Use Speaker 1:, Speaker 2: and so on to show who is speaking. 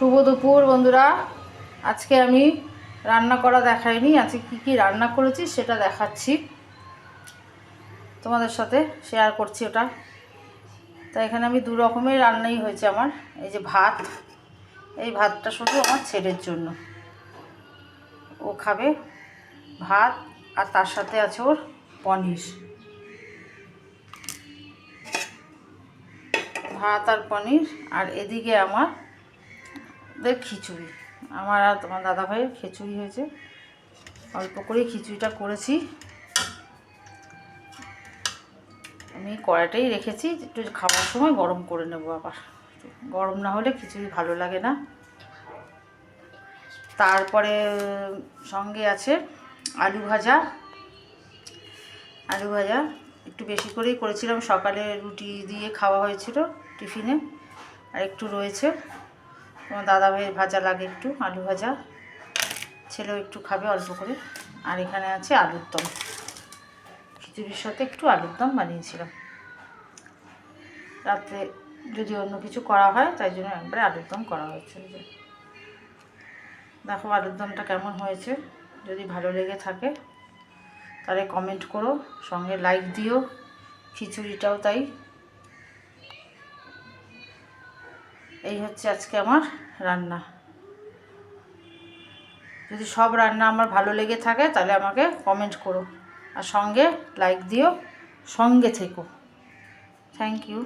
Speaker 1: শুভ দুপুর বন্ধুরা। আজকে আমি রান্না করা দেখাইনি, আজকে কি রান্না করেছি সেটা দেখাচ্ছি, তোমাদের সাথে শেয়ার করছি ওটা। তাই এখানে আমি দু রকমের রান্নাই হয়েছে আমার। এই যে ভাত, এই ভাতটা শুধু আমার ছেলের জন্য, ও খাবে ভাত, আর তার সাথে আছে ওর পনির, ভাত আর পনির। আর এদিকে আমার খিচুড়ি, আমার আর তোমার দাদা ভাইয়ের খিচুড়ি হয়েছে, অল্প করে খিচুড়িটা করেছি। আমি কড়াইটাই রেখেছি, একটু খাবার সময় গরম করে নেবো, আবার গরম না হলে খিচুড়ি ভালো লাগে না। তারপরে সঙ্গে আছে আলু ভাজা, আলু ভাজা একটু বেশি করেই করেছিলাম, সকালে রুটি দিয়ে খাওয়া হয়েছিল টিফিনে, আর একটু রয়েছে। তোমার দাদা ভাইয়ের ভাজা লাগে একটু, আলু ভাজা, ছেলেও একটু খাবে অল্প করে। আর এখানে আছে আলুর দম, খিচুড়ির সাথে একটু আলুর দম বানিয়েছিলাম। রাত্রে যদি অন্য কিছু করা হয় তাই জন্য একবারে আলুর দম করা হয়েছে। দেখো আলুর দমটা কেমন হয়েছে, যদি ভালো লেগে থাকে তাহলে কমেন্ট করো, সঙ্গে লাইক দিও। খিচুড়িটাও তাই। এই হচ্ছে আজকে আমার রান্না। যদি সব রান্না আমার ভালো লেগে থাকে তাহলে আমাকে কমেন্ট করো, আর সঙ্গে লাইক দিও, সঙ্গে থেকো। Thank you.